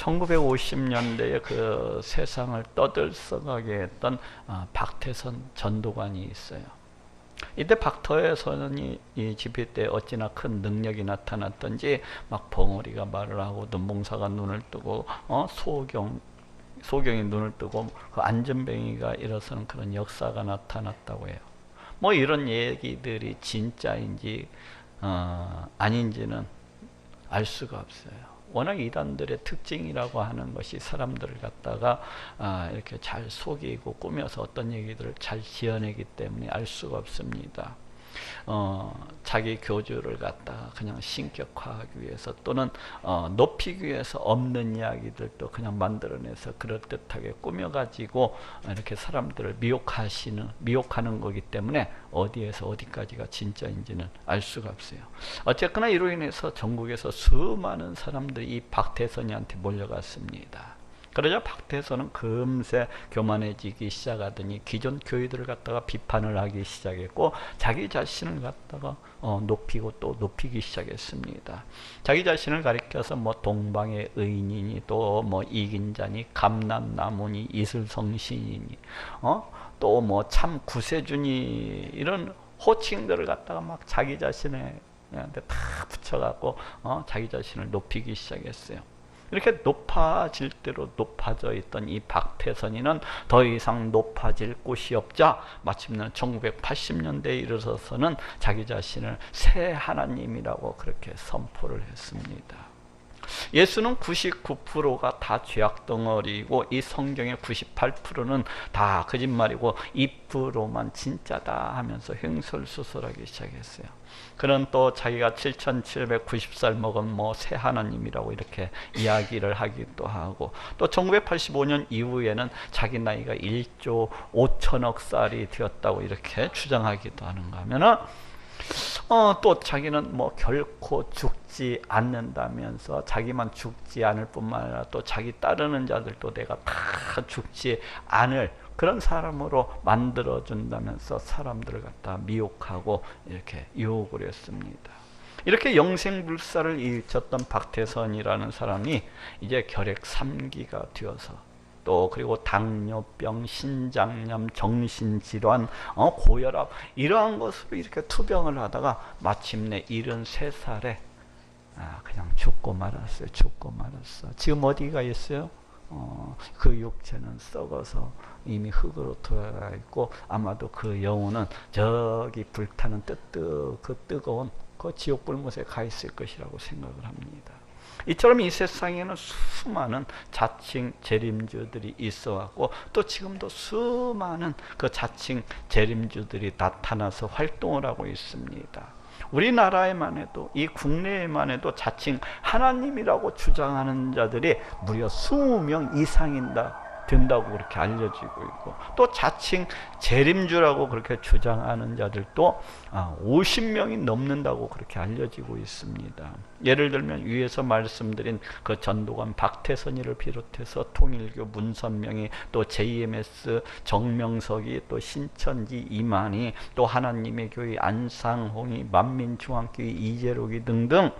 1950년대에 그 세상을 떠들썩하게 했던 박태선 전도관이 있어요. 이때 박태선이 이 집회 때 어찌나 큰 능력이 나타났던지 막 벙어리가 말을 하고 눈봉사가 눈을 뜨고 소경이 눈을 뜨고 그 안전뱅이가 일어서는 그런 역사가 나타났다고 해요. 뭐 이런 얘기들이 진짜인지 아닌지는 알 수가 없어요. 워낙 이단들의 특징이라고 하는 것이 사람들을 갖다가 이렇게 잘 속이고 꾸며서 어떤 얘기들을 잘 지어내기 때문에 알 수가 없습니다. 자기 교주를 갖다가 그냥 신격화하기 위해서 또는 높이기 위해서 없는 이야기들도 그냥 만들어내서 그럴듯하게 꾸며가지고 이렇게 사람들을 미혹하는 거기 때문에 어디에서 어디까지가 진짜인지는 알 수가 없어요. 어쨌거나 이로 인해서 전국에서 수많은 사람들이 이 박태선이한테 몰려갔습니다. 그러자 박태선은 금세 교만해지기 시작하더니 기존 교회들을 갖다가 비판을 하기 시작했고 자기 자신을 갖다가 높이고 또 높이기 시작했습니다. 자기 자신을 가리켜서 뭐 동방의 의인이니 또 뭐 이긴 자니 감남나무니 이슬성신이니 또 뭐 참 구세주니 이런 호칭들을 갖다가 막 자기 자신한테 다 붙여갖고 자기 자신을 높이기 시작했어요. 이렇게 높아질 대로 높아져 있던 이 박태선이는 더 이상 높아질 곳이 없자 마침내 1980년대에 이르러서는 자기 자신을 새 하나님이라고 그렇게 선포를 했습니다. 예수는 99%가 다 죄악덩어리고 이 성경의 98%는 다 거짓말이고 2%만 진짜다 하면서 횡설수설하기 시작했어요. 그는 또 자기가 7790살 먹은 뭐 새 하나님이라고 이렇게 이야기를 하기도 하고 또 1985년 이후에는 자기 나이가 1조 5천억 살이 되었다고 이렇게 주장하기도 하는가 하면은 또 자기는 뭐 결코 죽지 않는다면서 자기만 죽지 않을 뿐만 아니라 또 자기 따르는 자들도 내가 다 죽지 않을 그런 사람으로 만들어준다면서 사람들을 갖다 미혹하고 이렇게 유혹을 했습니다. 이렇게 영생불사를 일쳤던 박태선이라는 사람이 이제 결핵 3기가 되어서 또 그리고 당뇨병, 신장염, 정신질환, 고혈압 이러한 것으로 이렇게 투병을 하다가 마침내 73살에 그냥 죽고 말았어요. 죽고 말았어. 지금 어디가 있어요? 그 육체는 썩어서 이미 흙으로 돌아가 있고 아마도 그 영혼은 저기 불타는 그 뜨거운 그 지옥 불못에 가 있을 것이라고 생각을 합니다. 이처럼 이 세상에는 수많은 자칭 재림주들이 있어왔고 또 지금도 수많은 그 자칭 재림주들이 나타나서 활동을 하고 있습니다. 우리나라에만 해도 이 국내에만 해도 자칭 하나님이라고 주장하는 자들이 무려 20명 이상인다 된다고 그렇게 알려지고 있고 또 자칭 재림주라고 그렇게 주장하는 자들도 50명이 넘는다고 그렇게 알려지고 있습니다. 예를 들면 위에서 말씀드린 그 전도관 박태선이를 비롯해서 통일교 문선명이 또 JMS 정명석이 또 신천지 이만희 또 하나님의 교회 안상홍이 만민중앙교회 이재록이 등등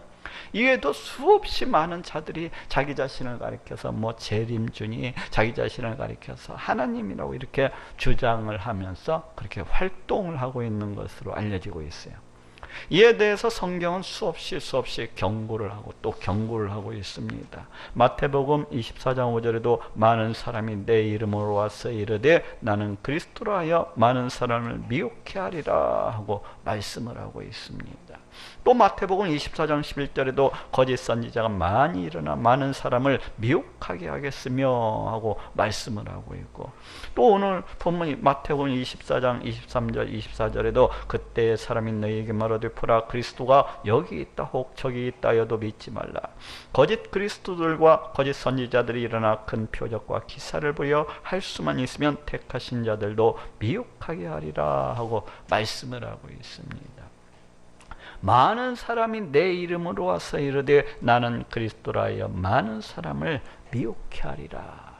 이외에도 수없이 많은 자들이 자기 자신을 가리켜서 뭐 재림주니 자기 자신을 가리켜서 하나님이라고 이렇게 주장을 하면서 그렇게 활동을 하고 있는 것으로 알려지고 있어요. 이에 대해서 성경은 수없이 경고를 하고 또 경고를 하고 있습니다. 마태복음 24장 5절에도 많은 사람이 내 이름으로 와서 이르되 나는 그리스도라 하여 많은 사람을 미혹해 하리라 하고 말씀을 하고 있습니다. 또 마태복음 24장 11절에도 거짓 선지자가 많이 일어나 많은 사람을 미혹하게 하겠으며 하고 말씀을 하고 있고 또 오늘 본문 마태복음 24장 23절 24절에도 그때 사람이 너희에게 말하되 보라 그리스도가 여기 있다 혹 저기 있다 하여도 믿지 말라. 거짓 그리스도들과 거짓 선지자들이 일어나 큰 표적과 기사를 보여 할 수만 있으면 택하신 자들도 미혹하게 하리라 하고 말씀을 하고 있습니다. 많은 사람이 내 이름으로 와서 이르되 나는 그리스도라 하여 많은 사람을 미혹해 하리라.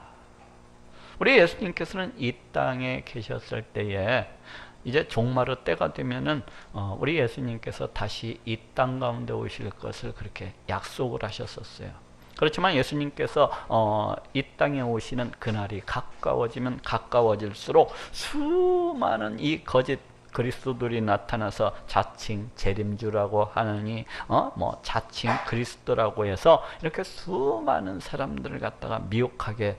우리 예수님께서는 이 땅에 계셨을 때에 이제 종말의 때가 되면은 우리 예수님께서 다시 이 땅 가운데 오실 것을 그렇게 약속을 하셨었어요. 그렇지만 예수님께서 이 땅에 오시는 그날이 가까워지면 가까워질수록 수많은 이 거짓 그리스도들이 나타나서 자칭 재림주라고 하느니 자칭 그리스도라고 해서 이렇게 수많은 사람들을 갖다가 미혹하게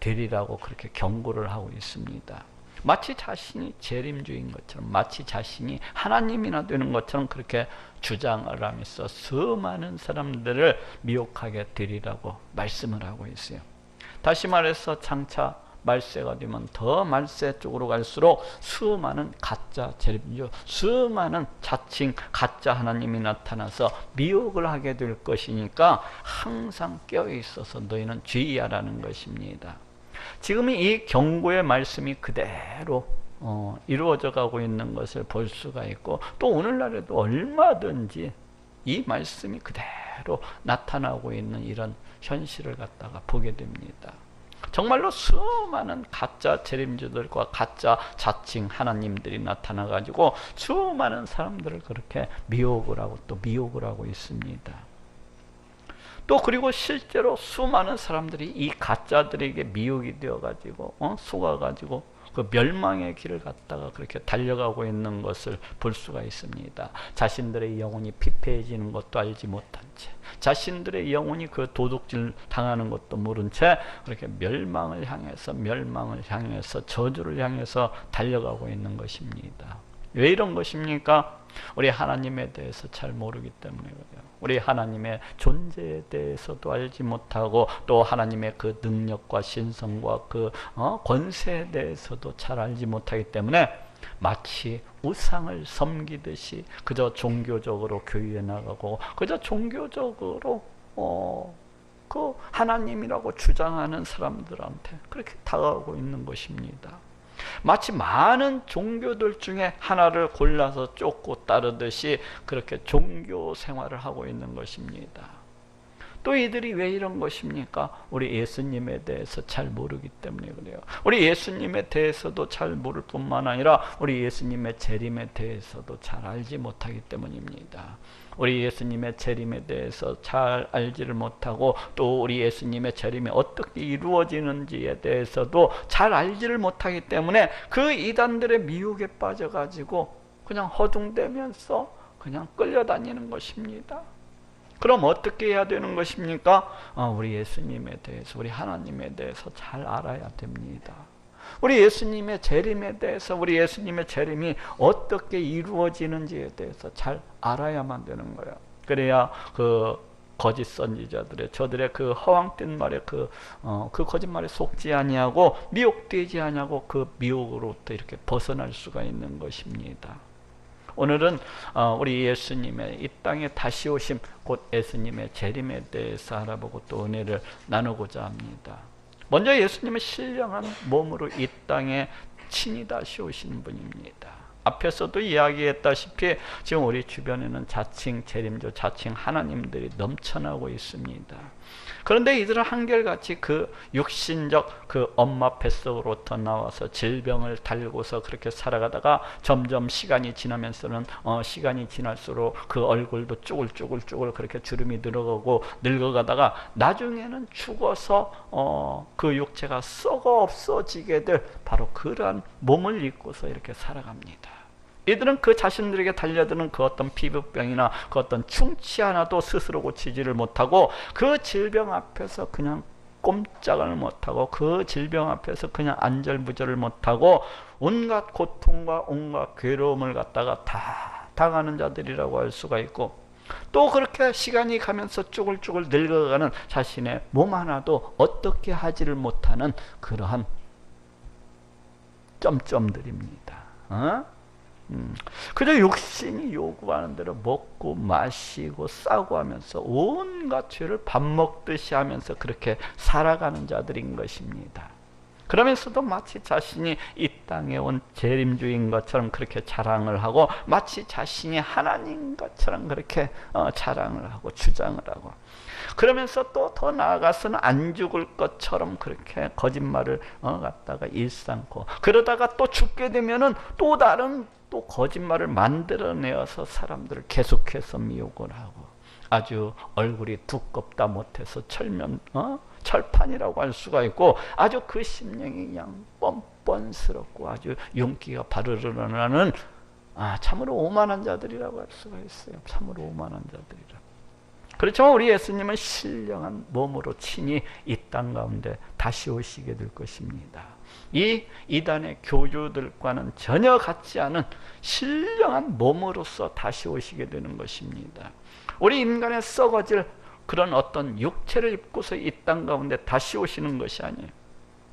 되리라고 그렇게 경고를 하고 있습니다. 마치 자신이 재림주인 것처럼, 마치 자신이 하나님이나 되는 것처럼 그렇게 주장을 하면서 수많은 사람들을 미혹하게 되리라고 말씀을 하고 있어요. 다시 말해서 장차 말세가 되면 더 말세 쪽으로 갈수록 수많은 가짜 재림주, 수많은 자칭 가짜 하나님이 나타나서 미혹을 하게 될 것이니까 항상 깨어있어서 너희는 주의하라는 것입니다. 지금 이 경고의 말씀이 그대로 이루어져 가고 있는 것을 볼 수가 있고, 또 오늘날에도 얼마든지 이 말씀이 그대로 나타나고 있는 이런 현실을 갖다가 보게 됩니다. 정말로 수많은 가짜 재림주들과 가짜 자칭 하나님들이 나타나 가지고 수많은 사람들을 그렇게 미혹을 하고 또 미혹을 하고 있습니다. 또 그리고 실제로 수많은 사람들이 이 가짜들에게 미혹이 되어 가지고 속아 가지고 그 멸망의 길을 갖다가 그렇게 달려가고 있는 것을 볼 수가 있습니다. 자신들의 영혼이 피폐해지는 것도 알지 못한 채, 자신들의 영혼이 그 도둑질 당하는 것도 모른 채 그렇게 멸망을 향해서 저주를 향해서 달려가고 있는 것입니다. 왜 이런 것입니까? 우리 하나님에 대해서 잘 모르기 때문에 그래요. 우리 하나님의 존재에 대해서도 알지 못하고, 또 하나님의 그 능력과 신성과 그 권세에 대해서도 잘 알지 못하기 때문에 마치 우상을 섬기듯이 그저 종교적으로 교회에 나가고 그저 종교적으로 그 하나님이라고 주장하는 사람들한테 그렇게 다가가고 있는 것입니다. 마치 많은 종교들 중에 하나를 골라서 쫓고 따르듯이 그렇게 종교 생활을 하고 있는 것입니다. 또 이들이 왜 이런 것입니까? 우리 예수님에 대해서 잘 모르기 때문에 그래요. 우리 예수님에 대해서도 잘 모를 뿐만 아니라 우리 예수님의 재림에 대해서도 잘 알지 못하기 때문입니다. 우리 예수님의 재림에 대해서 잘 알지를 못하고, 또 우리 예수님의 재림이 어떻게 이루어지는지에 대해서도 잘 알지를 못하기 때문에 그 이단들의 미혹에 빠져가지고 그냥 허둥대면서 그냥 끌려다니는 것입니다. 그럼 어떻게 해야 되는 것입니까? 우리 예수님에 대해서, 우리 하나님에 대해서 잘 알아야 됩니다. 우리 예수님의 재림에 대해서, 우리 예수님의 재림이 어떻게 이루어지는지에 대해서 잘 알아야만 되는 거예요. 그래야 그 거짓 선지자들의, 저들의 그 허황된 말에 그 거짓말에 속지 아니하고 미혹되지 아니하고 그 미혹으로부터 이렇게 벗어날 수가 있는 것입니다. 오늘은 우리 예수님의 이 땅에 다시 오심, 곧 예수님의 재림에 대해서 알아보고 또 은혜를 나누고자 합니다. 먼저 예수님은 신령한 몸으로 이 땅에 친히 다시 오신 분입니다. 앞에서도 이야기했다시피 지금 우리 주변에는 자칭 재림주, 자칭 하나님들이 넘쳐나고 있습니다. 그런데 이들은 한결같이 그 육신적 그 엄마 뱃속으로부터 나와서 질병을 달고서 그렇게 살아가다가 점점 시간이 지나면서는 시간이 지날수록 그 얼굴도 쭈글쭈글 그렇게 주름이 늘어가고 늙어가다가 나중에는 죽어서 그 육체가 썩어 없어지게 될 바로 그러한 몸을 입고서 이렇게 살아갑니다. 이들은 그 자신들에게 달려드는 그 어떤 피부병이나 그 어떤 충치 하나도 스스로 고치지를 못하고, 그 질병 앞에서 그냥 꼼짝을 못하고, 그 질병 앞에서 그냥 안절부절을 못하고 온갖 고통과 온갖 괴로움을 갖다가 다 당하는 자들이라고 할 수가 있고, 또 그렇게 시간이 가면서 쭈글쭈글 늙어가는 자신의 몸 하나도 어떻게 하지를 못하는 그러한 점점들입니다. 그저 육신이 요구하는 대로 먹고 마시고 싸고 하면서 온갖 죄를 밥 먹듯이 하면서 그렇게 살아가는 자들인 것입니다. 그러면서도 마치 자신이 이 땅에 온 재림주인 것처럼 그렇게 자랑을 하고, 마치 자신이 하나님 것처럼 그렇게 자랑을 하고 주장을 하고, 그러면서 또 더 나아가서는 안 죽을 것처럼 그렇게 거짓말을 갖다가 일삼고, 그러다가 또 죽게 되면은 또 다른 또 거짓말을 만들어내어서 사람들을 계속해서 미혹을 하고, 아주 얼굴이 두껍다 못해서 철판이라고 할 수가 있고, 아주 그 심령이 그냥 뻔뻔스럽고 아주 윤기가 바르르 나는 참으로 오만한 자들이라고 할 수가 있어요. 참으로 오만한 자들이라. 그렇지만 우리 예수님은 신령한 몸으로 친히 이 땅 가운데 다시 오시게 될 것입니다. 이 이단의 교주들과는 전혀 같지 않은 신령한 몸으로서 다시 오시게 되는 것입니다. 우리 인간의 썩어질 그런 어떤 육체를 입고서 이 땅 가운데 다시 오시는 것이 아니에요.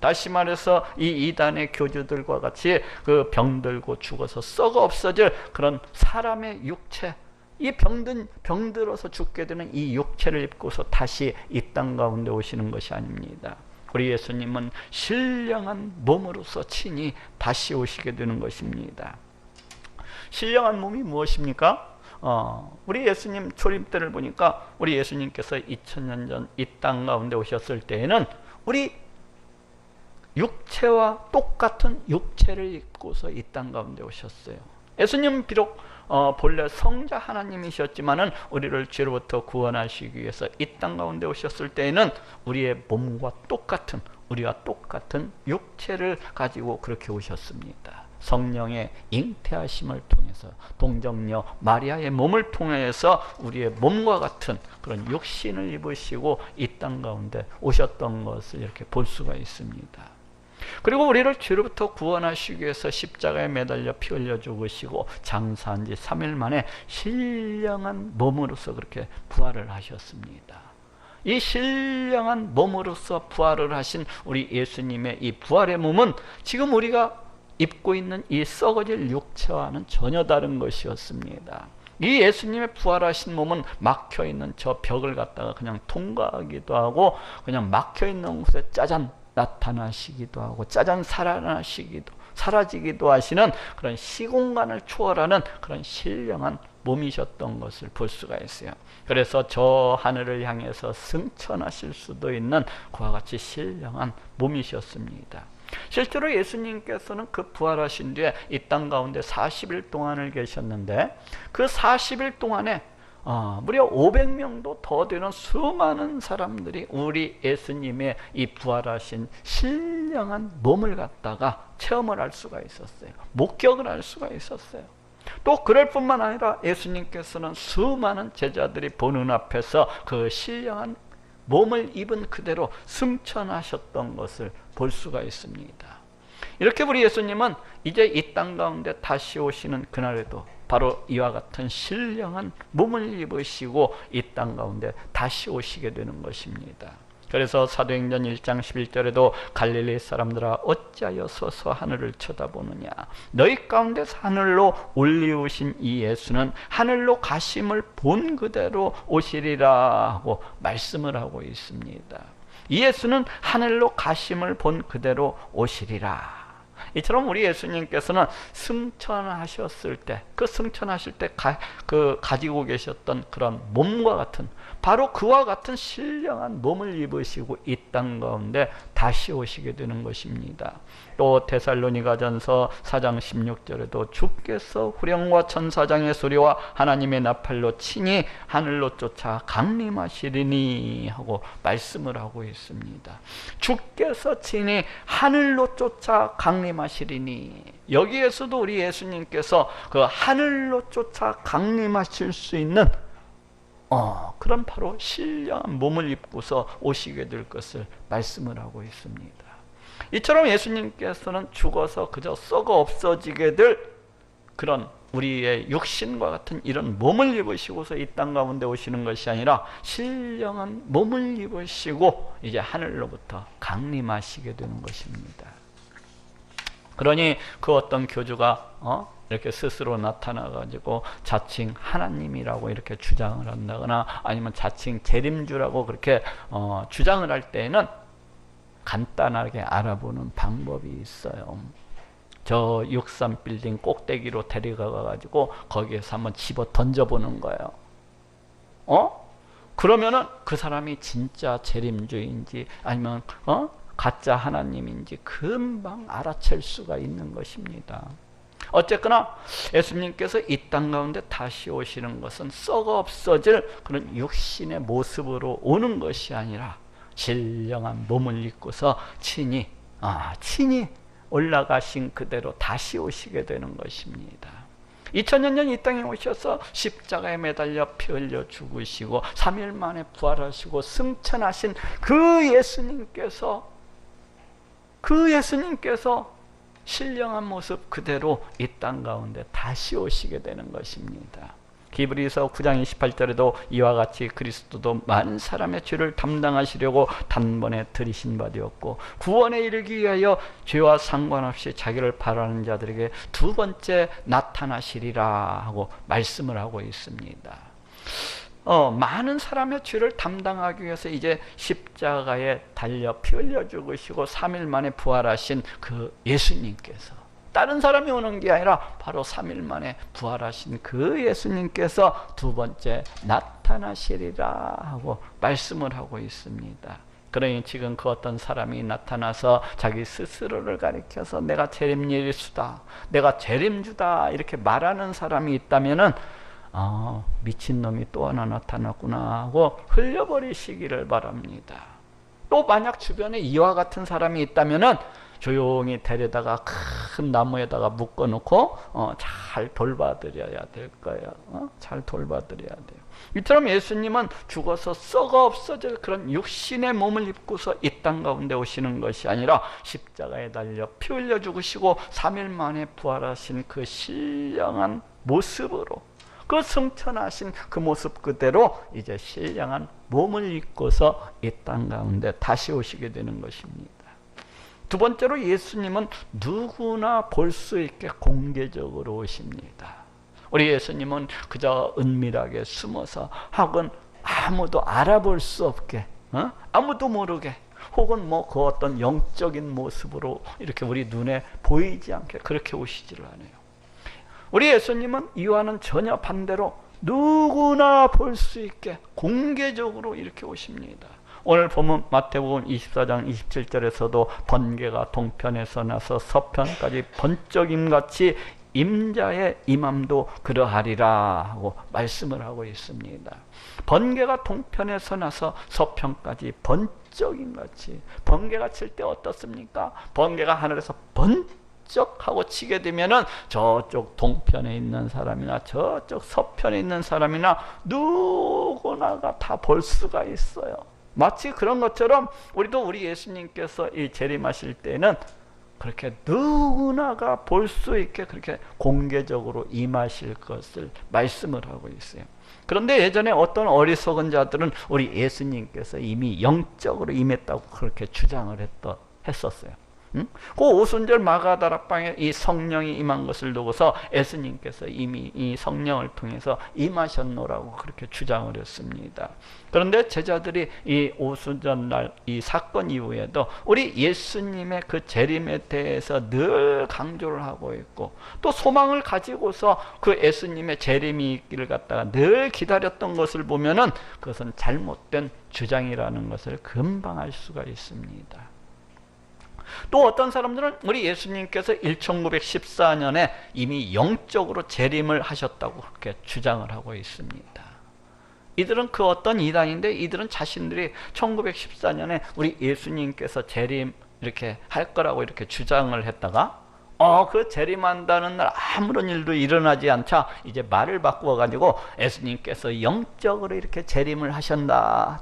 다시 말해서 이 이단의 교주들과 같이 그 병들고 죽어서 썩어 없어질 그런 사람의 육체, 이 병들어서 죽게 되는 이 육체를 입고서 다시 이 땅 가운데 오시는 것이 아닙니다. 우리 예수님은 신령한 몸으로서 친히 다시 오시게 되는 것입니다. 신령한 몸이 무엇입니까? 우리 예수님 초림 때를 보니까 우리 예수님께서 2000년 전 이 땅 가운데 오셨을 때에는 우리 육체와 똑같은 육체를 입고서 이 땅 가운데 오셨어요. 예수님은 비록 본래 성자 하나님이셨지만은 우리를 죄로부터 구원하시기 위해서 이 땅 가운데 오셨을 때에는 우리의 몸과 똑같은, 우리와 똑같은 육체를 가지고 그렇게 오셨습니다. 성령의 잉태하심을 통해서 동정녀 마리아의 몸을 통해서 우리의 몸과 같은 그런 육신을 입으시고 이 땅 가운데 오셨던 것을 이렇게 볼 수가 있습니다. 그리고 우리를 죄로부터 구원하시기 위해서 십자가에 매달려 피 흘려 죽으시고 장사한 지 3일 만에 신령한 몸으로서 그렇게 부활을 하셨습니다. 이 신령한 몸으로서 부활을 하신 우리 예수님의 이 부활의 몸은 지금 우리가 입고 있는 이 썩어질 육체와는 전혀 다른 것이었습니다. 이 예수님의 부활하신 몸은 막혀있는 저 벽을 갖다가 그냥 통과하기도 하고, 그냥 막혀있는 곳에 짜잔 나타나시기도 하고, 짜잔 사라지기도 하시는 그런 시공간을 초월하는 그런 신령한 몸이셨던 것을 볼 수가 있어요. 그래서 저 하늘을 향해서 승천하실 수도 있는 그와 같이 신령한 몸이셨습니다. 실제로 예수님께서는 그 부활하신 뒤에 이 땅 가운데 40일 동안을 계셨는데, 그 40일 동안에 무려 500명도 더 되는 수많은 사람들이 우리 예수님의 이 부활하신 신령한 몸을 갖다가 체험을 할 수가 있었어요. 목격을 할 수가 있었어요. 또 그럴 뿐만 아니라 예수님께서는 수많은 제자들이 보는 앞에서 그 신령한 몸을 입은 그대로 승천하셨던 것을 볼 수가 있습니다. 이렇게 우리 예수님은 이제 이 땅 가운데 다시 오시는 그날에도 바로 이와 같은 신령한 몸을 입으시고 이 땅 가운데 다시 오시게 되는 것입니다. 그래서 사도행전 1장 11절에도 갈릴리 사람들아 어찌하여 서서 하늘을 쳐다보느냐, 너희 가운데서 하늘로 올리우신 이 예수는 하늘로 가심을 본 그대로 오시리라 하고 말씀을 하고 있습니다. 이 예수는 하늘로 가심을 본 그대로 오시리라. 이처럼 우리 예수님께서는 승천하셨을 때, 그 승천하실 때 가지고 계셨던 그런 몸과 같은, 바로 그와 같은 신령한 몸을 입으시고 이 땅 가운데 다시 오시게 되는 것입니다. 또 데살로니가전서 4장 16절에도 주께서 후령과 천사장의 소리와 하나님의 나팔로 친히 하늘로 쫓아 강림하시리니 하고 말씀을 하고 있습니다. 주께서 친히 하늘로 쫓아 강림하시리니, 여기에서도 우리 예수님께서 그 하늘로 쫓아 강림하실 수 있는 그런 바로 신령한 몸을 입고서 오시게 될 것을 말씀을 하고 있습니다. 이처럼 예수님께서는 죽어서 그저 썩어 없어지게 될 그런 우리의 육신과 같은 이런 몸을 입으시고서 이 땅 가운데 오시는 것이 아니라 신령한 몸을 입으시고 이제 하늘로부터 강림하시게 되는 것입니다. 그러니 그 어떤 교주가 이렇게 스스로 나타나가지고 자칭 하나님이라고 이렇게 주장을 한다거나 아니면 자칭 재림주라고 그렇게 주장을 할 때에는 간단하게 알아보는 방법이 있어요. 저 63빌딩 꼭대기로 데려가가지고 거기에서 한번 집어 던져보는 거예요. 그러면은 그 사람이 진짜 재림주인지 아니면 가짜 하나님인지 금방 알아챌 수가 있는 것입니다. 어쨌거나 예수님께서 이 땅 가운데 다시 오시는 것은 썩어 없어질 그런 육신의 모습으로 오는 것이 아니라 신령한 몸을 입고서 친히 올라가신 그대로 다시 오시게 되는 것입니다. 2000년 전 이 땅에 오셔서 십자가에 매달려 피 흘려 죽으시고 3일 만에 부활하시고 승천하신 그 예수님께서 신령한 모습 그대로 이 땅 가운데 다시 오시게 되는 것입니다. 히브리서 9장 28절에도 이와 같이 그리스도도 많은 사람의 죄를 담당하시려고 단번에 들이신 바 되었고 구원에 이르기 위하여 죄와 상관없이 자기를 바라는 자들에게 두 번째 나타나시리라 하고 말씀을 하고 있습니다. 많은 사람의 죄를 담당하기 위해서 이제 십자가에 달려 피 흘려 죽으시고 3일 만에 부활하신 그 예수님께서, 다른 사람이 오는 게 아니라 바로 3일 만에 부활하신 그 예수님께서 두 번째 나타나시리라 하고 말씀을 하고 있습니다. 그러니 지금 그 어떤 사람이 나타나서 자기 스스로를 가리켜서 내가 재림예수다, 내가 재림주다 이렇게 말하는 사람이 있다면은 미친놈이 또 하나 나타났구나 하고 흘려버리시기를 바랍니다. 또 만약 주변에 이와 같은 사람이 있다면은 조용히 데려다가 큰 나무에다가 묶어놓고 잘 돌봐드려야 될 거예요. 잘 돌봐드려야 돼요. 이처럼 예수님은 죽어서 썩어 없어질 그런 육신의 몸을 입고서 이 땅 가운데 오시는 것이 아니라 십자가에 달려 피 흘려 죽으시고 3일 만에 부활하신 그 신령한 모습으로, 그 승천하신 그 모습 그대로 이제 신령한 몸을 입고서 이 땅 가운데 다시 오시게 되는 것입니다. 두 번째로 예수님은 누구나 볼 수 있게 공개적으로 오십니다. 우리 예수님은 그저 은밀하게 숨어서 혹은 아무도 알아볼 수 없게, 아무도 모르게, 혹은 그 어떤 영적인 모습으로 이렇게 우리 눈에 보이지 않게 그렇게 오시지를 않아요. 우리 예수님은 이와는 전혀 반대로 누구나 볼 수 있게 공개적으로 이렇게 오십니다. 오늘 보면 마태복음 24장 27절에서도 번개가 동편에서 나서 서편까지 번쩍임같이 임자의 임함도 그러하리라 하고 말씀을 하고 있습니다. 번개가 동편에서 나서 서편까지 번쩍임같이, 번개가 칠 때 어떻습니까? 번개가 하늘에서 번쩍하고 치게 되면은 저쪽 동편에 있는 사람이나 저쪽 서편에 있는 사람이나 누구나가 다 볼 수가 있어요. 마치 그런 것처럼 우리도 우리 예수님께서 이 재림하실 때는 그렇게 누구나가 볼 수 있게 그렇게 공개적으로 임하실 것을 말씀을 하고 있어요. 그런데 예전에 어떤 어리석은 자들은 우리 예수님께서 이미 영적으로 임했다고 그렇게 주장을 했었어요. 그 오순절 마가다락방에 이 성령이 임한 것을 두고서 예수님께서 이미 이 성령을 통해서 임하셨노라고 그렇게 주장을 했습니다. 그런데 제자들이 이 오순절 날 이 사건 이후에도 우리 예수님의 그 재림에 대해서 늘 강조를 하고 있고, 또 소망을 가지고서 그 예수님의 재림이 있기를 갖다가 늘 기다렸던 것을 보면은 그것은 잘못된 주장이라는 것을 금방 알 수가 있습니다. 또 어떤 사람들은 우리 예수님께서 1914년에 이미 영적으로 재림을 하셨다고 그렇게 주장을 하고 있습니다. 이들은 그 어떤 이단인데, 이들은 자신들이 1914년에 우리 예수님께서 재림 이렇게 할 거라고 이렇게 주장을 했다가 그 재림한다는 날 아무런 일도 일어나지 않자 이제 말을 바꾸어가지고 예수님께서 영적으로 이렇게 재림을 하셨다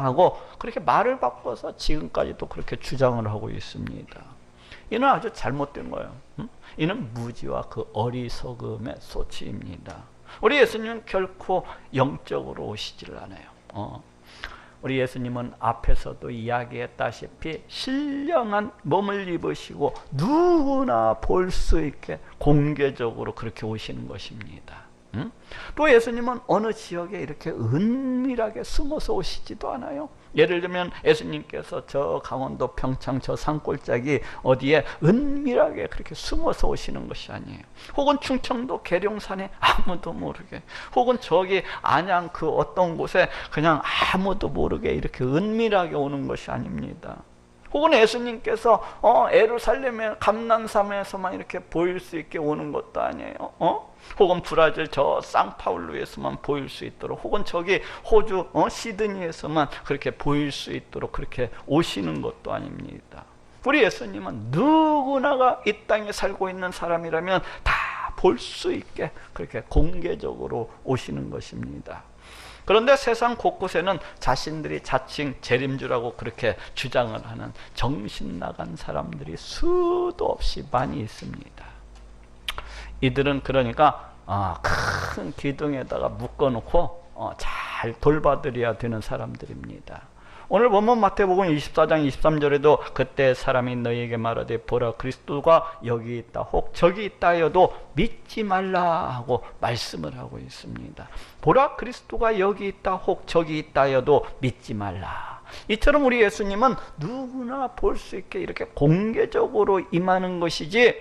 하고 그렇게 말을 바꿔서 지금까지도 그렇게 주장을 하고 있습니다. 이는 아주 잘못된 거예요. 이는 무지와 그 어리석음의 소치입니다. 우리 예수님은 결코 영적으로 오시지를 않아요. 우리 예수님은 앞에서도 이야기했다시피 신령한 몸을 입으시고 누구나 볼 수 있게 공개적으로 그렇게 오시는 것입니다. 또 예수님은 어느 지역에 이렇게 은밀하게 숨어서 오시지도 않아요. 예를 들면 예수님께서 저 강원도 평창 저 산골짜기 어디에 은밀하게 그렇게 숨어서 오시는 것이 아니에요. 혹은 충청도 계룡산에 아무도 모르게, 혹은 저기 안양 그 어떤 곳에 그냥 아무도 모르게 이렇게 은밀하게 오는 것이 아닙니다. 혹은 예수님께서 예루살렘의 감난산에서만 이렇게 보일 수 있게 오는 것도 아니에요. 혹은 브라질 저 상파울루에서만 보일 수 있도록, 혹은 저기 호주 시드니에서만 그렇게 보일 수 있도록 그렇게 오시는 것도 아닙니다. 우리 예수님은 누구나가 이 땅에 살고 있는 사람이라면 다 볼 수 있게 그렇게 공개적으로 오시는 것입니다. 그런데 세상 곳곳에는 자신들이 자칭 재림주라고 그렇게 주장을 하는 정신 나간 사람들이 수도 없이 많이 있습니다. 이들은 그러니까 큰 기둥에다가 묶어놓고 잘 돌봐드려야 되는 사람들입니다. 오늘 본문 마태복음 24장 23절에도 그때 사람이 너희에게 말하되 보라 그리스도가 여기 있다 혹 저기 있다 하여도 믿지 말라 하고 말씀을 하고 있습니다. 보라 그리스도가 여기 있다 혹 저기 있다 하여도 믿지 말라. 이처럼 우리 예수님은 누구나 볼 수 있게 이렇게 공개적으로 임하는 것이지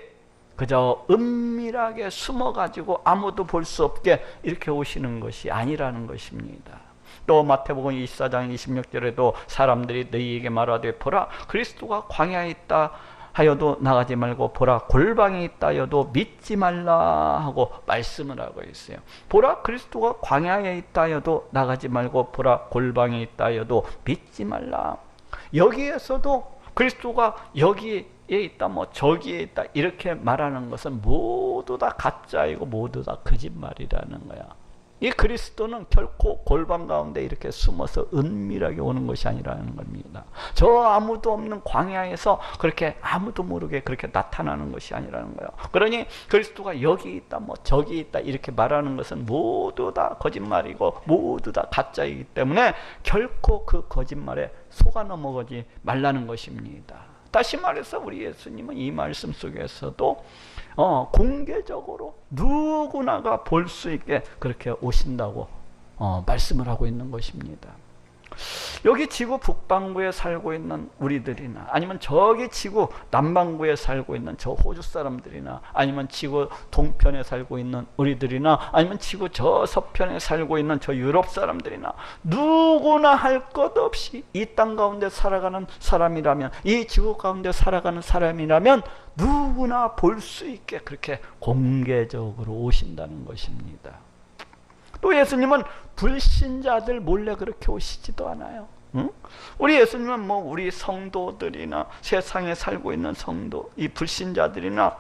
그저 은밀하게 숨어가지고 아무도 볼 수 없게 이렇게 오시는 것이 아니라는 것입니다. 또 마태복음 24장 26절에도 사람들이 너희에게 말하되 보라 그리스도가 광야에 있다 하여도 나가지 말고 보라 골방에 있다 하여도 믿지 말라 하고 말씀을 하고 있어요. 보라 그리스도가 광야에 있다 하여도 나가지 말고 보라 골방에 있다 하여도 믿지 말라. 여기에서도 그리스도가 여기에 있다 뭐 저기에 있다 이렇게 말하는 것은 모두 다 가짜이고 모두 다 거짓말이라는 거야. 이 그리스도는 결코 골방 가운데 이렇게 숨어서 은밀하게 오는 것이 아니라는 겁니다. 저 아무도 없는 광야에서 그렇게 아무도 모르게 그렇게 나타나는 것이 아니라는 거예요. 그러니 그리스도가 여기 있다 뭐 저기 있다 이렇게 말하는 것은 모두 다 거짓말이고 모두 다 가짜이기 때문에 결코 그 거짓말에 속아 넘어가지 말라는 것입니다. 다시 말해서 우리 예수님은 이 말씀 속에서도 공개적으로 누구나가 볼 수 있게 그렇게 오신다고 말씀을 하고 있는 것입니다. 여기 지구 북반구에 살고 있는 우리들이나 아니면 저기 지구 남반구에 살고 있는 저 호주 사람들이나 아니면 지구 동편에 살고 있는 우리들이나 아니면 지구 저 서편에 살고 있는 저 유럽 사람들이나 누구나 할 것 없이 이 땅 가운데 살아가는 사람이라면 이 지구 가운데 살아가는 사람이라면 누구나 볼 수 있게 그렇게 공개적으로 오신다는 것입니다. 또 예수님은 불신자들 몰래 그렇게 오시지도 않아요. 응? 우리 예수님은 뭐 우리 성도들이나 세상에 살고 있는 성도, 이 불신자들이나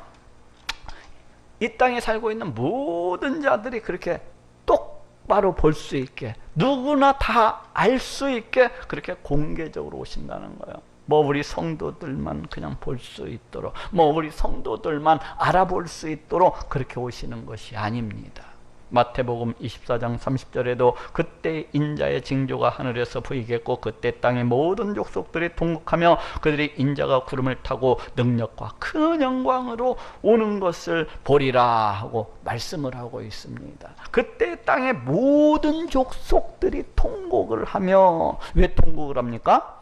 이 땅에 살고 있는 모든 자들이 그렇게 똑바로 볼 수 있게 누구나 다 알 수 있게 그렇게 공개적으로 오신다는 거예요. 뭐 우리 성도들만 그냥 볼 수 있도록 뭐 우리 성도들만 알아볼 수 있도록 그렇게 오시는 것이 아닙니다. 마태복음 24장 30절에도 그때 인자의 징조가 하늘에서 보이겠고 그때 땅의 모든 족속들이 통곡하며 그들이 인자가 구름을 타고 능력과 큰 영광으로 오는 것을 보리라 하고 말씀을 하고 있습니다. 그때 땅의 모든 족속들이 통곡을 하며 왜 통곡을 합니까?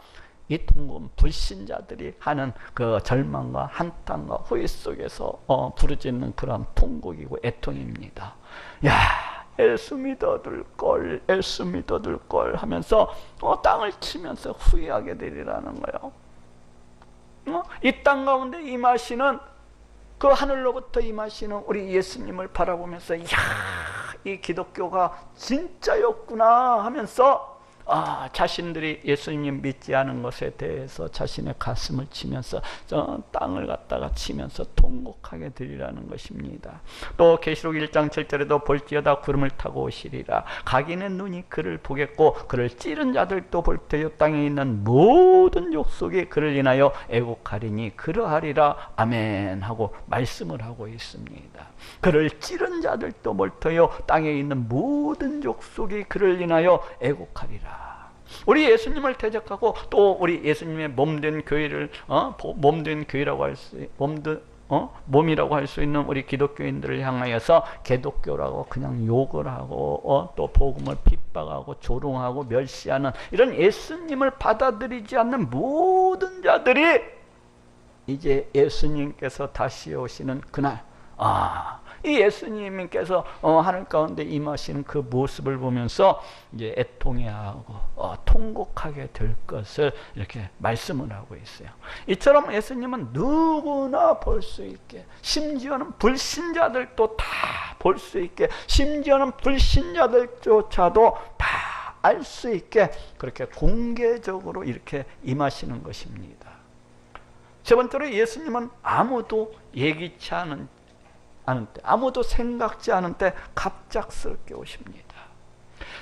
이 통곡은 불신자들이 하는 그 절망과 한탄과 후회 속에서 부르짖는 그런 통곡이고 애통입니다. 야, 예수 믿어둘걸, 예수 믿어둘걸 하면서 땅을 치면서 후회하게 되리라는 거예요. 이 땅 가운데 임하시는 그 하늘로부터 임하시는 우리 예수님을 바라보면서 야, 이 기독교가 진짜였구나 하면서 자신들이 예수님 믿지 않은 것에 대해서 자신의 가슴을 치면서 땅을 갖다가 치면서 통곡하게 되리라는 것입니다. 또 계시록 1장 7절에도 볼지어다 구름을 타고 오시리라. 각인의 눈이 그를 보겠고 그를 찌른 자들도 볼 테요 땅에 있는 모든 족속이 그를 인하여 애곡하리니 그러하리라. 아멘 하고 말씀을 하고 있습니다. 그를 찌른 자들도 볼 테요 땅에 있는 모든 족속이 그를 인하여 애곡하리라. 우리 예수님을 대적하고 또 우리 예수님의 몸된 교회를 몸된 교회라고 할 수 몸이라고 할 수 있는 우리 기독교인들을 향하여서 개독교라고 그냥 욕을 하고 또 복음을 핍박하고 조롱하고 멸시하는 이런 예수님을 받아들이지 않는 모든 자들이 이제 예수님께서 다시 오시는 그날 이 예수님께서 하늘 가운데 임하시는 그 모습을 보면서 이제 애통해하고 통곡하게 될 것을 이렇게 말씀을 하고 있어요. 이처럼 예수님은 누구나 볼 수 있게, 심지어는 불신자들도 다 볼 수 있게, 심지어는 불신자들조차도 다 알 수 있게 그렇게 공개적으로 이렇게 임하시는 것입니다. 세 번째로 예수님은 아무도 예기치 않은 때, 아무도 생각지 않은 때 갑작스럽게 오십니다.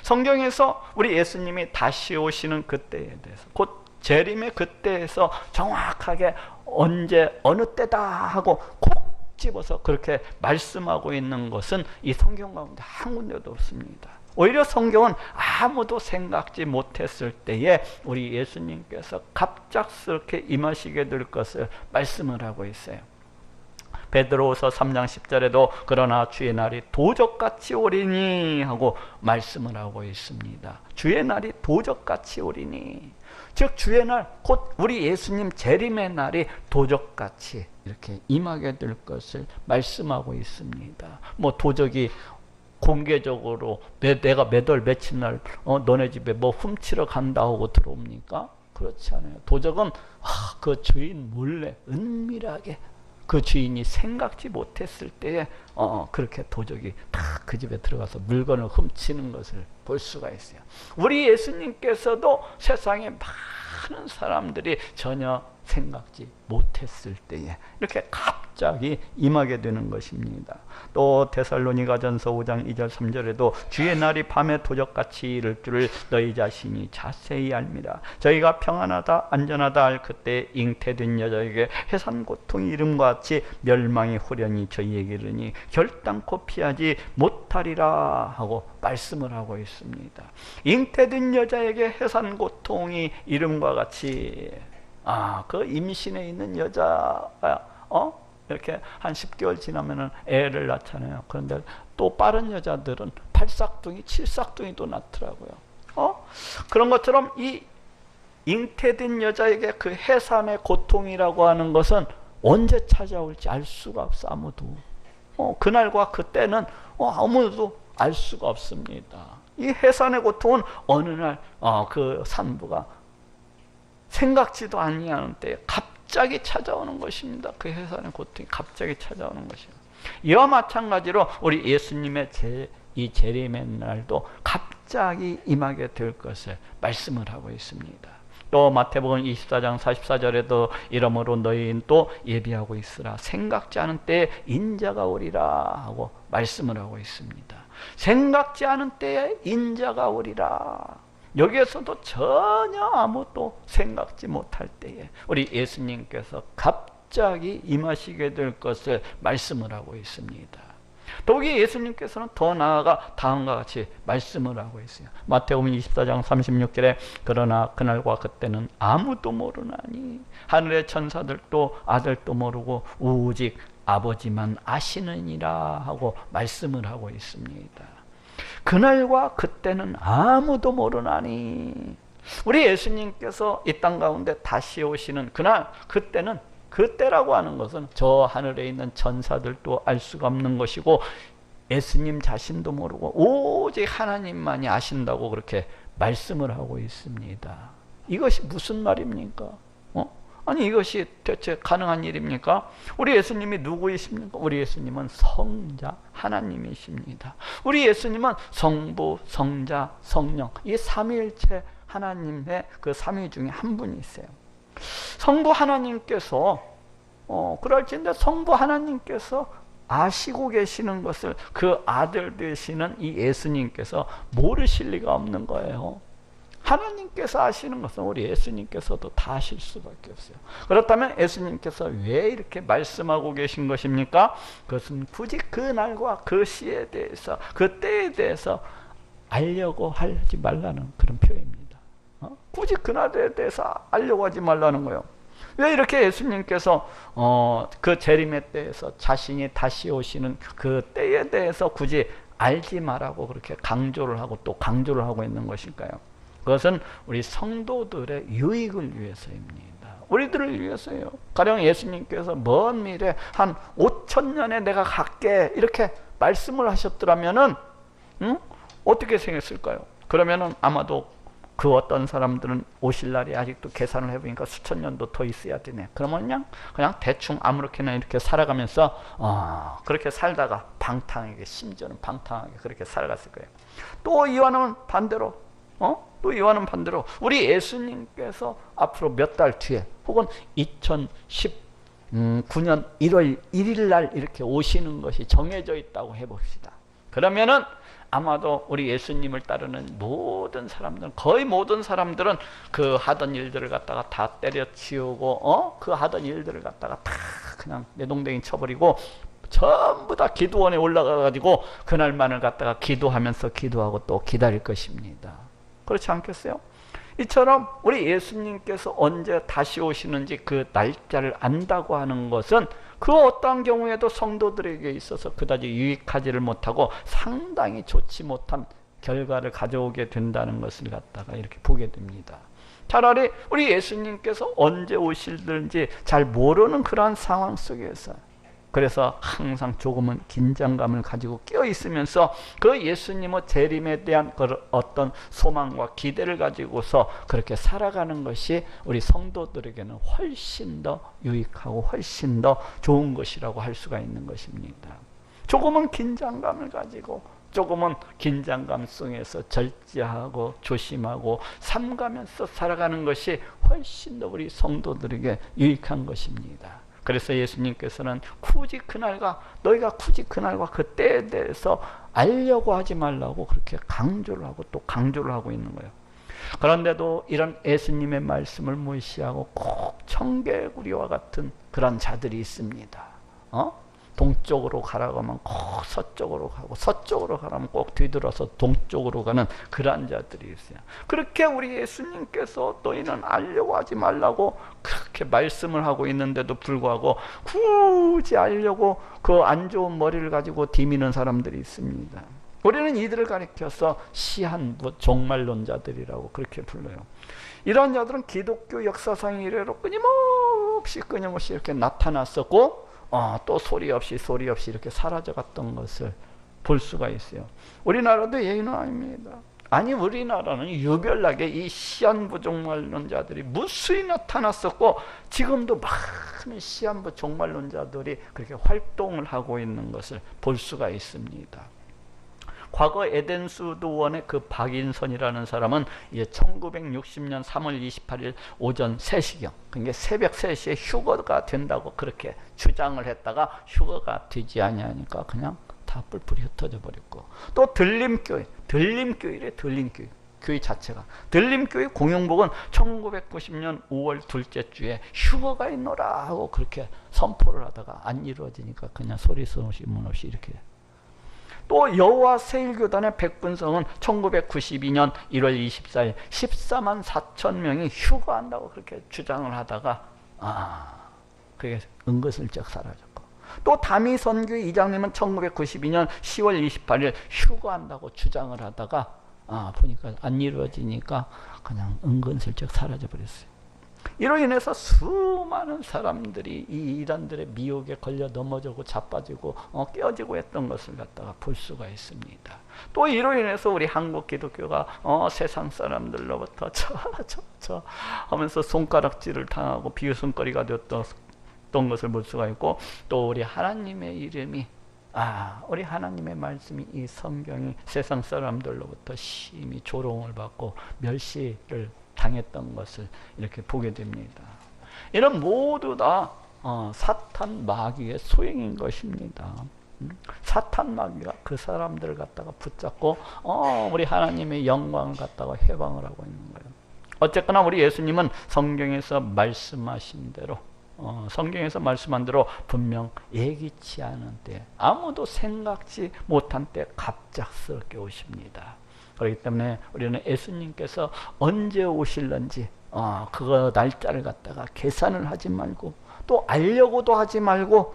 성경에서 우리 예수님이 다시 오시는 그때에 대해서, 곧 재림의 그때에서 정확하게 언제 어느 때다 하고 콕 집어서 그렇게 말씀하고 있는 것은 이 성경 가운데 한 군데도 없습니다. 오히려 성경은 아무도 생각지 못했을 때에 우리 예수님께서 갑작스럽게 임하시게 될 것을 말씀을 하고 있어요. 베드로후서 3장 10절에도 그러나 주의 날이 도적같이 오리니 하고 말씀을 하고 있습니다. 주의 날이 도적같이 오리니, 즉 주의 날, 곧 우리 예수님 재림의 날이 도적같이 이렇게 임하게 될 것을 말씀하고 있습니다. 뭐 도적이 공개적으로 내가 몇 월 며칠 날 너네 집에 뭐 훔치러 간다 하고 들어옵니까? 그렇지 않아요. 도적은 그 주인 몰래 은밀하게 그 주인이 생각지 못했을 때에 그렇게 도적이 다 그 집에 들어가서 물건을 훔치는 것을 볼 수가 있어요. 우리 예수님께서도 세상에 많은 사람들이 전혀 생각지 못했을 때에 이렇게 갑자기 임하게 되는 것입니다. 또 데살로니가전서 5장 2절 3절에도 주의 날이 밤에 도적같이 이를 줄을 너희 자신이 자세히 알미라. 저희가 평안하다 안전하다 할 그때 잉태된 여자에게 해산 고통이 이름과 같이 멸망이 후련히 저희에게 이르니 결단코 피하지 못하리라 하고 말씀을 하고 있습니다. 잉태된 여자에게 해산 고통이 이름과 같이, 그 임신에 있는 여자가 이렇게 한 10개월 지나면은 애를 낳잖아요. 그런데 또 빠른 여자들은 8싹둥이, 7싹둥이도 낳더라고요. 그런 것처럼 이 잉태된 여자에게 그 해산의 고통이라고 하는 것은 언제 찾아올지 알 수가 없어, 아무도. 그날과 그때는 아무도 알 수가 없습니다. 이 해산의 고통은 어느 날 그 산부가 생각지도 아니하는 때에 갑자기 찾아오는 것입니다. 그 해산의 고통이 갑자기 찾아오는 것입니다. 이와 마찬가지로 우리 예수님의 이 재림의 날도 갑자기 임하게 될 것을 말씀을 하고 있습니다. 또 마태복음 24장 44절에도 이러므로 너희는 또 예비하고 있으라. 생각지 않은 때에 인자가 오리라 하고 말씀을 하고 있습니다. 생각지 않은 때에 인자가 오리라. 여기에서도 전혀 아무도 생각지 못할 때에 우리 예수님께서 갑자기 임하시게 될 것을 말씀을 하고 있습니다. 더욱이 예수님께서는 더 나아가 다음과 같이 말씀을 하고 있어요. 마태복음 24장 36절에 그러나 그날과 그때는 아무도 모르나니 하늘의 천사들도 아들도 모르고 오직 아버지만 아시느니라 하고 말씀을 하고 있습니다. 그날과 그때는 아무도 모르나니, 우리 예수님께서 이 땅 가운데 다시 오시는 그날, 그때는, 그때라고 하는 것은 저 하늘에 있는 천사들도 알 수가 없는 것이고 예수님 자신도 모르고 오직 하나님만이 아신다고 그렇게 말씀을 하고 있습니다. 이것이 무슨 말입니까? 아니 이것이 대체 가능한 일입니까? 우리 예수님이 누구이십니까? 우리 예수님은 성자 하나님이십니다. 우리 예수님은 성부, 성자, 성령, 이 삼위일체 하나님의 그 삼위 중에 한 분이세요. 성부 하나님께서 그럴진데 성부 하나님께서 아시고 계시는 것을 그 아들 되시는 이 예수님께서 모르실 리가 없는 거예요. 하나님께서 아시는 것은 우리 예수님께서도 다 아실 수밖에 없어요. 그렇다면 예수님께서 왜 이렇게 말씀하고 계신 것입니까? 그것은 굳이 그 날과 그 시에 대해서, 그 때에 대해서 알려고 하지 말라는 그런 표현입니다. 굳이 그날에 대해서 알려고 하지 말라는 거예요. 왜 이렇게 예수님께서 그 재림의 때에서 자신이 다시 오시는 그 때에 대해서 굳이 알지 말라고 그렇게 강조를 하고 또 강조를 하고 있는 것일까요? 그것은 우리 성도들의 유익을 위해서입니다. 우리들을 위해서요. 가령 예수님께서 먼 미래 한 5,000년에 내가 갈게 이렇게 말씀을 하셨더라면은 어떻게 생겼을까요? 그러면은 아마도 그 어떤 사람들은 오실 날이 아직도 계산을 해보니까 수천 년도 더 있어야 되네. 그러면 그냥 대충 아무렇게나 이렇게 살아가면서 그렇게 살다가 방탕하게, 심지어는 방탕하게 그렇게 살아갔을 거예요. 또 이와는 반대로 또 이와는 반대로 우리 예수님께서 앞으로 몇 달 뒤에 혹은 2019년 1월 1일 날 이렇게 오시는 것이 정해져 있다고 해봅시다. 그러면은 아마도 우리 예수님을 따르는 모든 사람들은, 거의 모든 사람들은 그 하던 일들을 갖다가 다 때려치우고 그 하던 일들을 갖다가 다 그냥 내동댕이 쳐버리고 전부 다 기도원에 올라가 가지고 그날만을 갖다가 기도하면서 기도하고 또 기다릴 것입니다. 그렇지 않겠어요? 이처럼 우리 예수님께서 언제 다시 오시는지 그 날짜를 안다고 하는 것은 그 어떠한 경우에도 성도들에게 있어서 그다지 유익하지를 못하고 상당히 좋지 못한 결과를 가져오게 된다는 것을 갖다가 이렇게 보게 됩니다. 차라리 우리 예수님께서 언제 오실는지 잘 모르는 그러한 상황 속에서, 그래서 항상 조금은 긴장감을 가지고 깨어 있으면서 그 예수님의 재림에 대한 그 어떤 소망과 기대를 가지고서 그렇게 살아가는 것이 우리 성도들에게는 훨씬 더 유익하고 훨씬 더 좋은 것이라고 할 수가 있는 것입니다. 조금은 긴장감을 가지고, 조금은 긴장감 속에서 절제하고 조심하고 삼가면서 살아가는 것이 훨씬 더 우리 성도들에게 유익한 것입니다. 그래서 예수님께서는 굳이 그날과, 너희가 굳이 그날과 그 때에 대해서 알려고 하지 말라고 그렇게 강조를 하고 또 강조를 하고 있는 거예요. 그런데도 이런 예수님의 말씀을 무시하고 꼭 청개구리와 같은 그런 자들이 있습니다. 동쪽으로 가라고 하면 꼭 서쪽으로 가고, 서쪽으로 가라면 꼭 뒤돌아서 동쪽으로 가는 그런 자들이 있어요. 그렇게 우리 예수님께서 너희는 알려고 하지 말라고 그렇게 말씀을 하고 있는데도 불구하고 굳이 알려고 그 안 좋은 머리를 가지고 디미는 사람들이 있습니다. 우리는 이들을 가리켜서 시한부 종말론자들이라고 그렇게 불러요. 이런 자들은 기독교 역사상 이래로 끊임없이 이렇게 나타났었고 또 소리 없이 이렇게 사라져갔던 것을 볼 수가 있어요. 우리나라도 예의는 아닙니다. 아니, 우리나라는 유별나게 이 시한부 종말론자들이 무수히 나타났었고 지금도 많은 시한부 종말론자들이 그렇게 활동을 하고 있는 것을 볼 수가 있습니다. 과거 에덴수도원의 그 박인선이라는 사람은 이제 1960년 3월 28일 오전 3시경, 그러니까 새벽 3시에 휴거가 된다고 그렇게 주장을 했다가 휴거가 되지 아니하니까 그냥 다 뿔뿔이 흩어져 버렸고, 또 들림교회 교회 자체가, 들림교회 공용복은 1990년 5월 둘째 주에 휴거가 있노라 하고 그렇게 선포를 하다가 안 이루어지니까 그냥 소리 소문 없이 이렇게. 또 여호와 세일교단의 백분성은 1992년 1월 24일 14만 4천 명이 휴거한다고 그렇게 주장을 하다가 그게 은근슬쩍 사라졌고, 또 다미선교 이장님은 1992년 10월 28일 휴거한다고 주장을 하다가 보니까 안 이루어지니까 그냥 은근슬쩍 사라져 버렸어요. 이로 인해서 수많은 사람들이 이 이단들의 미혹에 걸려 넘어지고 자빠지고 깨어지고 했던 것을 갖다가 볼 수가 있습니다. 또 이로 인해서 우리 한국 기독교가 세상 사람들로부터 저 하면서 손가락질을 당하고 비웃음거리가 되었던 것을 볼 수가 있고, 또 우리 하나님의 이름이 우리 하나님의 말씀이, 이 성경이 세상 사람들로부터 심히 조롱을 받고 멸시를 당했던 것을 이렇게 보게 됩니다. 이런 모두 다 사탄 마귀의 소행인 것입니다. 사탄 마귀가 그 사람들을 갖다가 붙잡고 우리 하나님의 영광을 갖다가 해방을 하고 있는 거예요. 어쨌거나 우리 예수님은 성경에서 말씀하신 대로, 성경에서 말씀한 대로 분명 예기치 않은 때, 아무도 생각지 못한 때 갑작스럽게 오십니다. 그렇기 때문에 우리는 예수님께서 언제 오실런지 그거 날짜를 갖다가 계산을 하지 말고 또 알려고도 하지 말고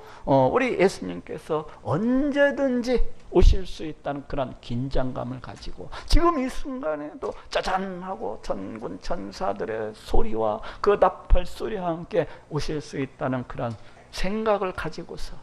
우리 예수님께서 언제든지 오실 수 있다는 그런 긴장감을 가지고 지금 이 순간에도 짜잔 하고 천군 천사들의 소리와 그 나팔 소리와 함께 오실 수 있다는 그런 생각을 가지고서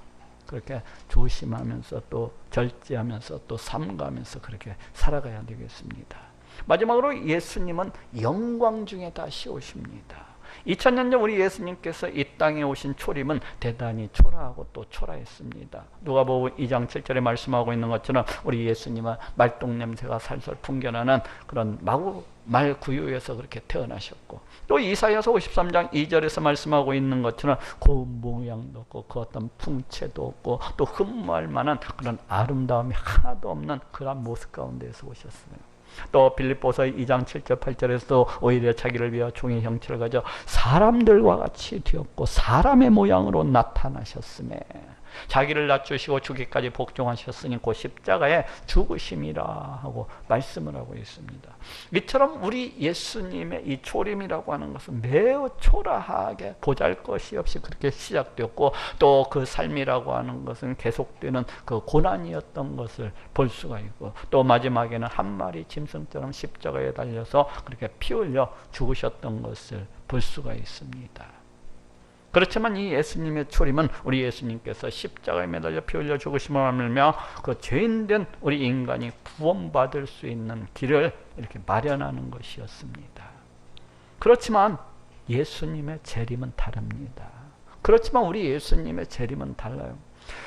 그렇게 조심하면서 또 절제하면서 또 삼가하면서 그렇게 살아가야 되겠습니다. 마지막으로 예수님은 영광 중에 다시 오십니다. 2000년 전 우리 예수님께서 이 땅에 오신 초림은 대단히 초라하고 또 초라했습니다. 누가복음 2장 7절에 말씀하고 있는 것처럼 우리 예수님은 말똥 냄새가 살살 풍겨나는 그런 말 구유에서 그렇게 태어나셨고, 또 이사야서 53장 2절에서 말씀하고 있는 것처럼 고운 모양도 없고 그 어떤 풍채도 없고 또 흠모할 만한 그런 아름다움이 하나도 없는 그런 모습 가운데에서 오셨어요. 또 빌립보서 2장 7절 8절에서도 오히려 자기를 위하여 종의 형체를 가져 사람들과 같이 되었고 사람의 모양으로 나타나셨으며 자기를 낮추시고 죽기까지 복종하셨으니 곧 십자가에 죽으심이라 하고 말씀을 하고 있습니다. 이처럼 우리 예수님의 이 초림이라고 하는 것은 매우 초라하게 보잘것이 없이 그렇게 시작되었고, 또 그 삶이라고 하는 것은 계속되는 그 고난이었던 것을 볼 수가 있고, 또 마지막에는 한 마리 짐승처럼 십자가에 달려서 그렇게 피 흘려 죽으셨던 것을 볼 수가 있습니다. 그렇지만 이 예수님의 초림은 우리 예수님께서 십자가에 매달려 피 흘려 죽으심을 하며 그 죄인된 우리 인간이 구원받을 수 있는 길을 이렇게 마련하는 것이었습니다. 그렇지만 예수님의 재림은 다릅니다. 그렇지만 우리 예수님의 재림은 달라요.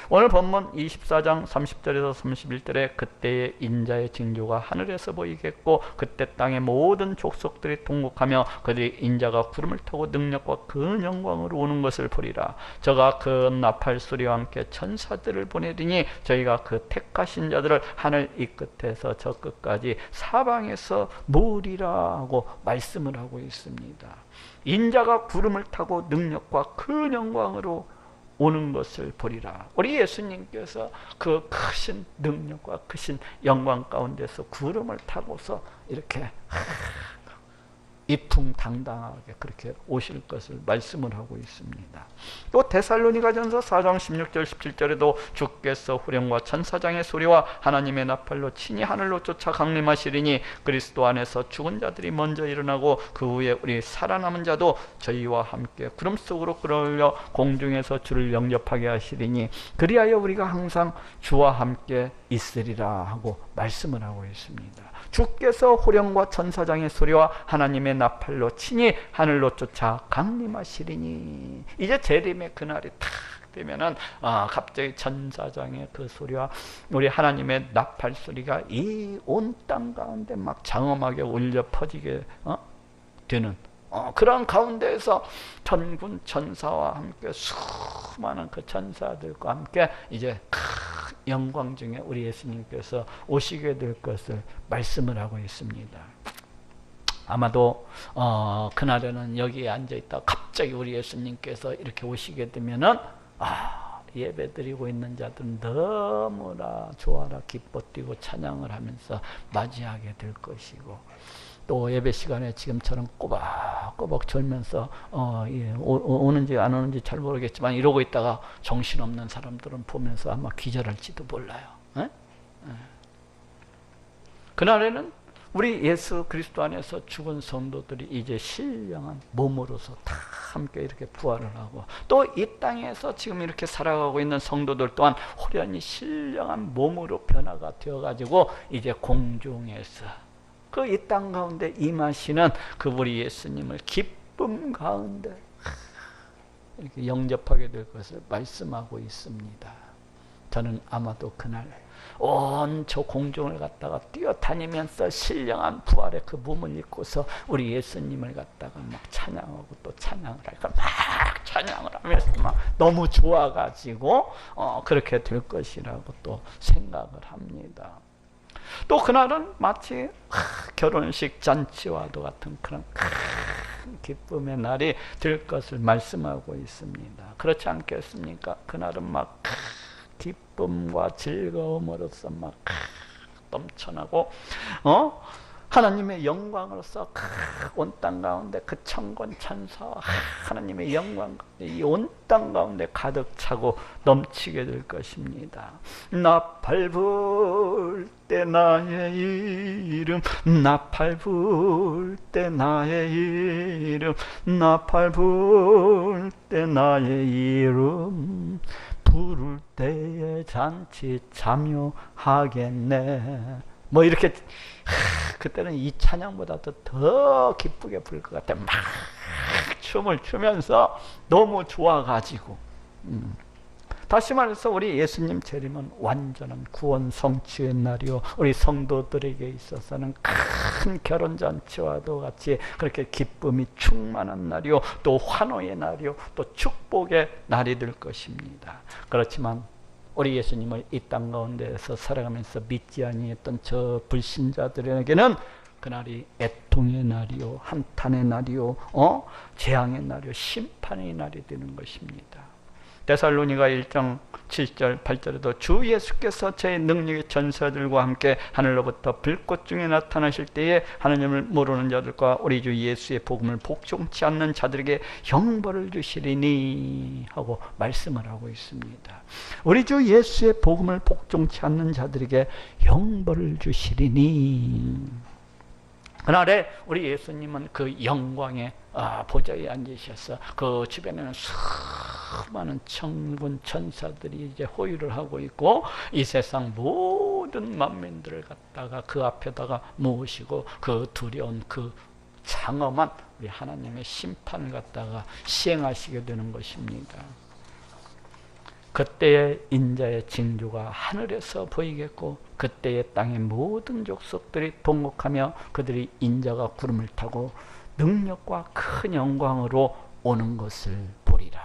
오늘 본문 24장 30절에서 31절에 그때의 인자의 징조가 하늘에서 보이겠고 그때 땅의 모든 족속들이 통곡하며 그들이 인자가 구름을 타고 능력과 그 영광으로 오는 것을 보리라. 저가 그 나팔 소리와 함께 천사들을 보내리니 저희가 그 택하신 자들을 하늘 이 끝에서 저 끝까지 사방에서 모으리라 하고 말씀을 하고 있습니다. 인자가 구름을 타고 능력과 그 영광으로 오는 것을 보리라. 우리 예수님께서 그 크신 능력과 크신 영광 가운데서 구름을 타고서 이렇게 이풍당당하게 그렇게 오실 것을 말씀을 하고 있습니다. 또 데살로니가전서 4장 16절 17절에도 주께서 후령과 천사장의 소리와 하나님의 나팔로 친히 하늘로 쫓아 강림하시리니 그리스도 안에서 죽은 자들이 먼저 일어나고 그 후에 우리 살아남은 자도 저희와 함께 구름 속으로 끌어올려 공중에서 주를 영접하게 하시리니 그리하여 우리가 항상 주와 함께 있으리라 하고 말씀을 하고 있습니다. 주께서 호령과 천사장의 소리와 하나님의 나팔로 친히 하늘로 쫓아 강림하시리니, 이제 재림의 그날이 탁 되면은 갑자기 천사장의 그 소리와 우리 하나님의 나팔 소리가 이 온 땅 가운데 막 장엄하게 울려 퍼지게 되는 그런 가운데에서 천군 천사와 함께 수많은 그 천사들과 함께 이제 영광 중에 우리 예수님께서 오시게 될 것을 말씀을 하고 있습니다. 아마도 그날에는 여기에 앉아있다 갑자기 우리 예수님께서 이렇게 오시게 되면은 예배드리고 있는 자들은 너무나 좋아라 기뻐 뛰고 찬양을 하면서 맞이하게 될 것이고, 또 예배 시간에 지금처럼 꼬박꼬박 졸면서 오는지 안 오는지 잘 모르겠지만 이러고 있다가 정신없는 사람들은 보면서 아마 기절할지도 몰라요. 그날에는 우리 예수 그리스도 안에서 죽은 성도들이 이제 신령한 몸으로서 다 함께 이렇게 부활을 하고, 또 이 땅에서 지금 이렇게 살아가고 있는 성도들 또한 호련히 신령한 몸으로 변화가 되어가지고 이제 공중에서 그 이 땅 가운데 임하시는 그 우리 예수님을 기쁨 가운데 이렇게 영접하게 될 것을 말씀하고 있습니다. 저는 아마도 그날 온 저 공중을 갖다가 뛰어다니면서 신령한 부활의 그 몸을 입고서 우리 예수님을 갖다가 막 찬양하고 또 찬양을 할까 막 찬양을 하면서 막 너무 좋아가지고 그렇게 될 것이라고 또 생각을 합니다. 또 그날은 마치 결혼식 잔치와도 같은 그런 큰 기쁨의 날이 될 것을 말씀하고 있습니다. 그렇지 않겠습니까? 그날은 막 기쁨과 즐거움으로서 막 넘쳐나고 하나님의 영광으로서 온 땅 가운데 그 천군 천사와 하나님의 영광 이 온 땅 가운데 가득 차고 넘치게 될 것입니다. 나팔 불 때 나의 이름, 나팔 불 때 나의 이름, 나팔 불 때 나의 이름, 부를 때에 잔치 참여하겠네. 뭐 이렇게 그때는 이 찬양보다도 더 기쁘게 부를 것 같아. 막 춤을 추면서 너무 좋아가지고. 다시 말해서 우리 예수님 재림은 완전한 구원 성취의 날이요, 우리 성도들에게 있어서는 큰 결혼잔치와도 같이 그렇게 기쁨이 충만한 날이요, 또 환호의 날이요, 또 축복의 날이 될 것입니다. 그렇지만 우리 예수님을 이 땅 가운데에서 살아가면서 믿지 아니했던 저 불신자들에게는 그날이 애통의 날이요, 한탄의 날이요, 재앙의 날이요, 심판의 날이 되는 것입니다. 데살로니가 1장 7절 8절에도 주 예수께서 제 능력의 전사들과 함께 하늘로부터 불꽃 중에 나타나실 때에 하나님을 모르는 자들과 우리 주 예수의 복음을 복종치 않는 자들에게 형벌을 주시리니 하고 말씀을 하고 있습니다. 우리 주 예수의 복음을 복종치 않는 자들에게 형벌을 주시리니, 그날에 우리 예수님은 그 영광의 보좌에 앉으셔서 그 주변에는 수많은 천군 천사들이 이제 호위를 하고 있고, 이 세상 모든 만민들을 갖다가 그 앞에다가 모으시고 그 두려운 그 장엄한 우리 하나님의 심판을 갖다가 시행하시게 되는 것입니다. 그때의 인자의 징조가 하늘에서 보이겠고, 그때의 땅의 모든 족속들이 동목하며 그들이 인자가 구름을 타고 능력과 큰 영광으로 오는 것을 보리라.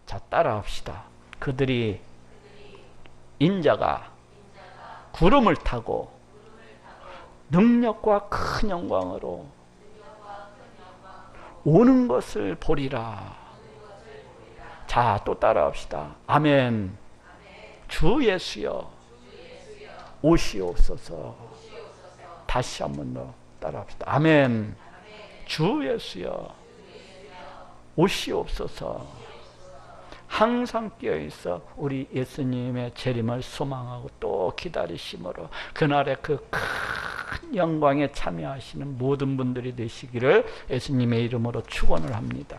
자, 따라합시다. 그들이 인자가 구름을 타고 능력과 큰 영광으로 오는 것을 보리라. 자, 또 따라합시다. 아멘. 주 예수여 오시옵소서. 다시 한 번 더 따라합시다. 아멘. 주 예수여 오시옵소서. 항상 끼어있어 우리 예수님의 재림을 소망하고 또 기다리심으로 그날의 그 큰 영광에 참여하시는 모든 분들이 되시기를 예수님의 이름으로 축원을 합니다.